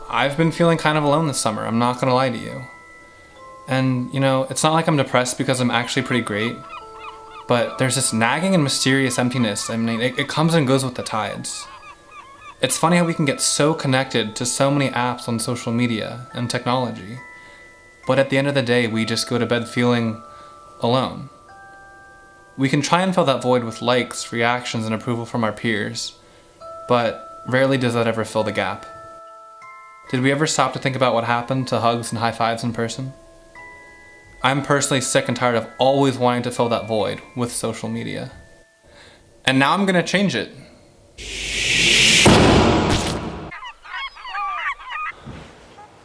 I've been feeling kind of alone this summer, I'm not gonna lie to you. And, you know, it's not like I'm depressed because I'm actually pretty great, but there's this nagging and mysterious emptiness. I mean, it comes and goes with the tides. It's funny how we can get so connected to so many apps on social media and technology, but at the end of the day, we just go to bed feeling alone. We can try and fill that void with likes, reactions, and approval from our peers, but rarely does that ever fill the gap. Did we ever stop to think about what happened to hugs and high fives in person? I'm personally sick and tired of always wanting to fill that void with social media. And now I'm gonna change it.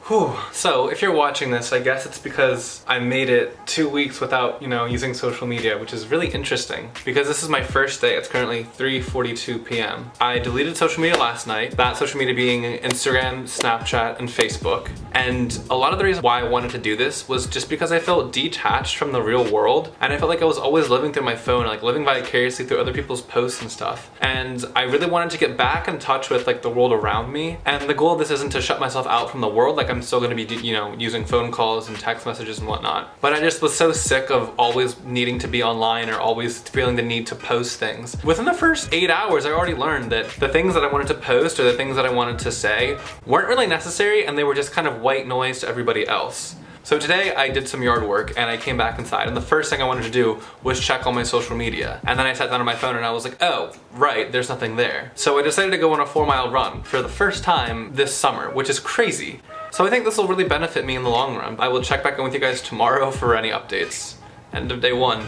Whew. So if you're watching this, I guess it's because I made it 2 weeks without, using social media, which is really interesting because this is my first day. It's currently 3:42 p.m. I deleted social media last night, that social media being Instagram, Snapchat, and Facebook. And a lot of the reason why I wanted to do this was just because I felt detached from the real world, and I felt like I was always living through my phone, like living vicariously through other people's posts and stuff. And I really wanted to get back in touch with like the world around me. And the goal of this isn't to shut myself out from the world, like I'm still gonna be, using phone calls and text messages and whatnot. But I just was so sick of always needing to be online or always feeling the need to post things. Within the first 8 hours, I already learned that the things that I wanted to post or the things that I wanted to say weren't really necessary, and they were just kind of white noise to everybody else. So today I did some yard work and I came back inside, and the first thing I wanted to do was check all my social media. And then I sat down on my phone and I was like, oh, right, there's nothing there. So I decided to go on a 4-mile run for the first time this summer, which is crazy. So I think this will really benefit me in the long run. I will check back in with you guys tomorrow for any updates. End of day 1.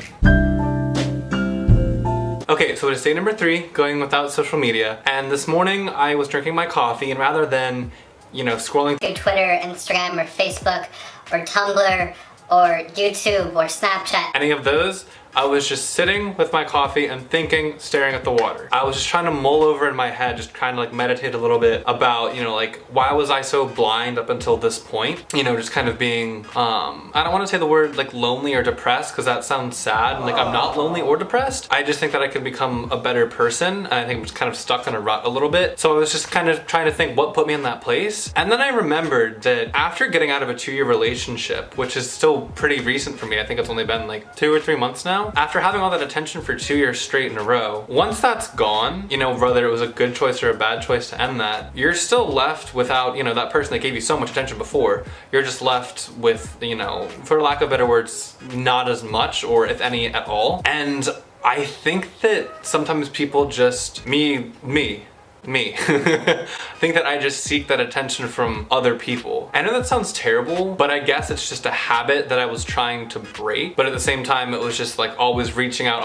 Okay, so it is day number 3, going without social media. And this morning I was drinking my coffee, and rather than, scrolling through Twitter, Instagram, or Facebook, or Tumblr, or YouTube, or Snapchat, any of those, I was just sitting with my coffee and thinking, staring at the water. I was just trying to mull over in my head, just trying to meditate a little bit about, why was I so blind up until this point? Just kind of being, I don't want to say the word lonely or depressed because that sounds sad. And I'm not lonely or depressed. I just think that I could become a better person. And I think I'm just kind of stuck in a rut a little bit. So I was just kind of trying to think what put me in that place. And then I remembered that after getting out of a 2-year relationship, which is still pretty recent for me, I think it's only been 2 or 3 months now. After having all that attention for 2 years straight in a row, once that's gone, whether it was a good choice or a bad choice to end that, you're still left without, that person that gave you so much attention before. You're just left with, for lack of better words, not as much, or if any at all. And I think that sometimes people just, me, think that I just seek that attention from other people. I know that sounds terrible, but I guess it's just a habit that I was trying to break. But at the same time, it was just always reaching out,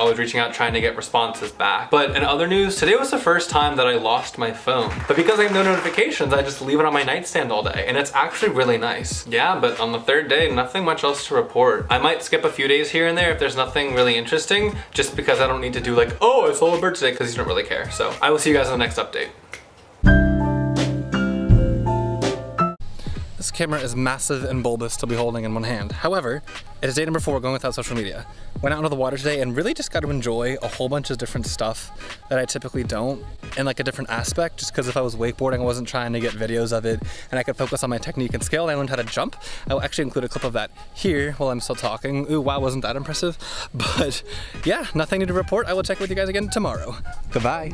trying to get responses back. But in other news, today was the first time that I lost my phone. But because I have no notifications, I just leave it on my nightstand all day, and it's actually really nice. Yeah, but on the 3rd day, nothing much else to report. I might skip a few days here and there if there's nothing really interesting, just because I don't need to do oh, I saw a bird today, because you don't really care. So I will see you guys in the next update. This camera is massive and bulbous to be holding in one hand. However, it is day number 4 going without social media. Went out into the water today and really just got to enjoy a whole bunch of different stuff that I typically don't in a different aspect, just because if I was wakeboarding, I wasn't trying to get videos of it and I could focus on my technique and skill. I learned how to jump. I will actually include a clip of that here while I'm still talking. Ooh, wow, wasn't that impressive? But yeah, nothing new to report. I will check with you guys again tomorrow. Goodbye.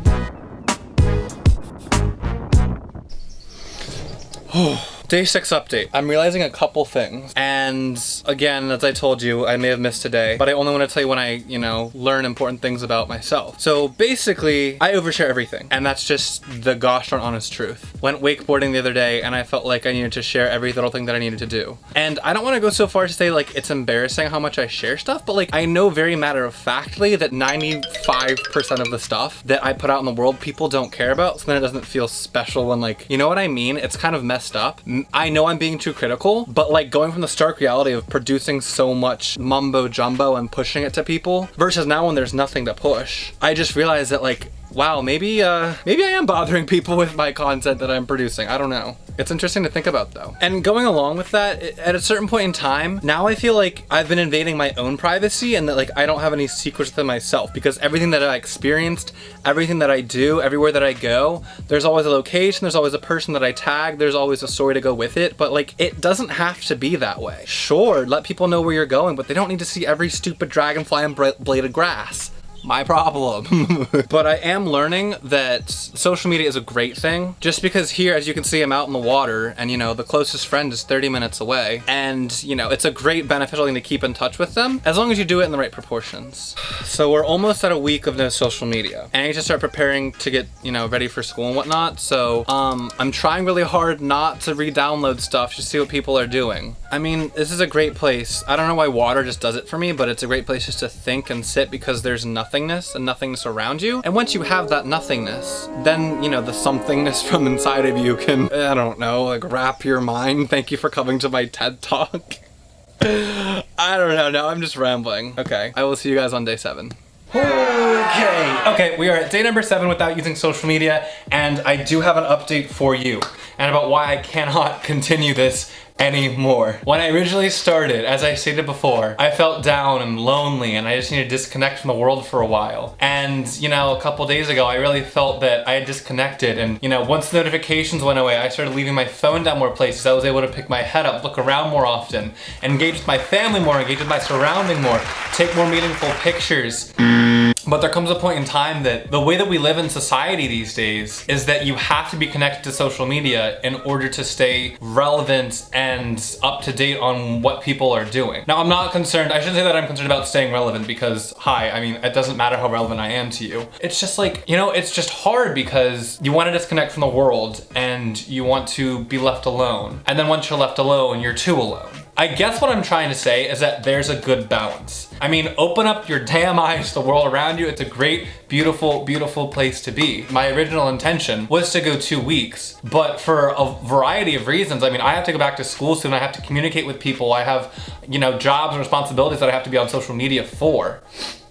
Day 6 update. I'm realizing a couple things, and again, as I told you, I may have missed today, but I only want to tell you when I, learn important things about myself. So basically, I overshare everything, and that's just the gosh darn honest truth. Went wakeboarding the other day, and I felt like I needed to share every little thing that I needed to do. And I don't want to go so far to say it's embarrassing how much I share stuff, but I know very matter of factly that 95% of the stuff that I put out in the world, people don't care about, so then it doesn't feel special when you know what I mean? It's kind of messed up. I know I'm being too critical, but going from the stark reality of producing so much mumbo jumbo and pushing it to people versus now when there's nothing to push, I just realized that wow, maybe I am bothering people with my content that I'm producing. I don't know. It's interesting to think about though. And going along with that, at a certain point in time, now I feel like I've been invading my own privacy and that like I don't have any secrets within myself, because everything that I experienced, everything that I do, everywhere that I go, there's always a location, there's always a person that I tag, there's always a story to go with it, but like it doesn't have to be that way. Sure, let people know where you're going, but they don't need to see every stupid dragonfly and blade of grass. My problem. But I am learning that social media is a great thing, just because here, as you can see, I'm out in the water and, you know, the closest friend is 30 minutes away. And, you know, it's a great beneficial thing to keep in touch with them, as long as you do it in the right proportions. So we're almost at a week of no social media. And I need to start preparing to get, you know, ready for school and whatnot. So, I'm trying really hard not to re-download stuff to see what people are doing. I mean, this is a great place. I don't know why water just does it for me, but it's a great place just to think and sit, because there's nothingness and nothingness around you. And once you have that nothingness, then, you know, the somethingness from inside of you can, I don't know, like wrap your mind. Thank you for coming to my TED Talk. I don't know, now I'm just rambling. Okay, I will see you guys on day 7. Okay, we are at day number 7 without using social media, and I do have an update for you and about why I cannot continue this anymore. When I originally started, as I stated before, I felt down and lonely and I just needed to disconnect from the world for a while. And, you know, a couple days ago, I really felt that I had disconnected, and, you know, once the notifications went away, I started leaving my phone down more places. I was able to pick my head up, look around more often, engage with my family more, engage with my surrounding more, take more meaningful pictures. But there comes a point in time that the way that we live in society these days is that you have to be connected to social media in order to stay relevant and up to date on what people are doing. Now, I'm not concerned, I shouldn't say that I'm concerned about staying relevant, because hi, I mean, it doesn't matter how relevant I am to you. It's just like, you know, it's just hard because you want to disconnect from the world and you want to be left alone. And then once you're left alone, you're too alone. I guess what I'm trying to say is that there's a good balance. I mean, open up your damn eyes to the world around you. It's a great, beautiful, beautiful place to be. My original intention was to go 2 weeks, but for a variety of reasons, I mean, I have to go back to school soon. I have to communicate with people. I have, you know, jobs and responsibilities that I have to be on social media for.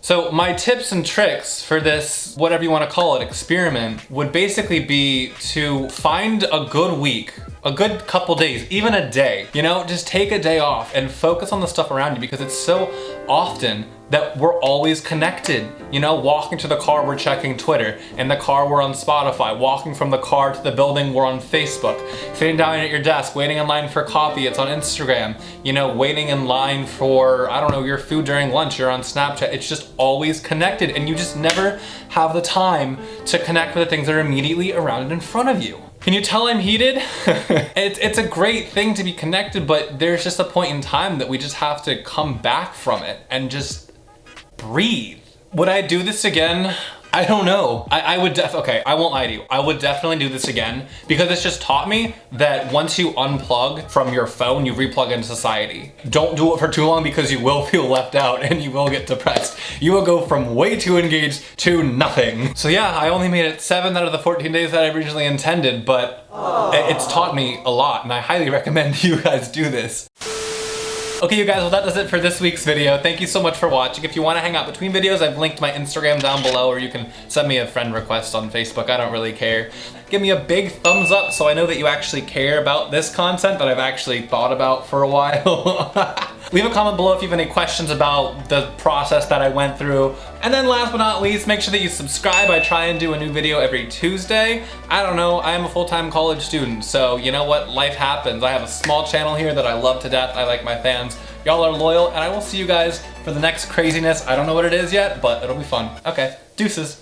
So my tips and tricks for this, whatever you want to call it, experiment, would basically be to find a good week, a good couple days, even a day, you know, just take a day off and focus on the stuff around you, because it's so often that we're always connected. You know, walking to the car, we're checking Twitter. In the car, we're on Spotify. Walking from the car to the building, we're on Facebook. Sitting down at your desk, waiting in line for coffee, it's on Instagram. You know, waiting in line for, I don't know, your food during lunch, you're on Snapchat. It's just always connected, and you just never have the time to connect with the things that are immediately around and in front of you. Can you tell I'm heated? It's a great thing to be connected, but there's just a point in time that we just have to come back from it and just breathe. Would I do this again? I don't know. I would okay, I won't lie to you. I would definitely do this again, because it's just taught me that once you unplug from your phone, you replug into society. Don't do it for too long, because you will feel left out and you will get depressed. You will go from way too engaged to nothing. So yeah, I only made it 7 out of the 14 days that I originally intended, but it's taught me a lot, and I highly recommend you guys do this. Okay, you guys, well, that does it for this week's video. Thank you so much for watching. If you want to hang out between videos, I've linked my Instagram down below, or you can send me a friend request on Facebook. I don't really care. Give me a big thumbs up so I know that you actually care about this content that I've actually thought about for a while. Leave a comment below if you have any questions about the process that I went through. And then last but not least, make sure that you subscribe. I try and do a new video every Tuesday. I don't know, I am a full-time college student, so you know what, life happens. I have a small channel here that I love to death. I like my fans. Y'all are loyal, and I will see you guys for the next craziness. I don't know what it is yet, but it'll be fun. Okay, deuces.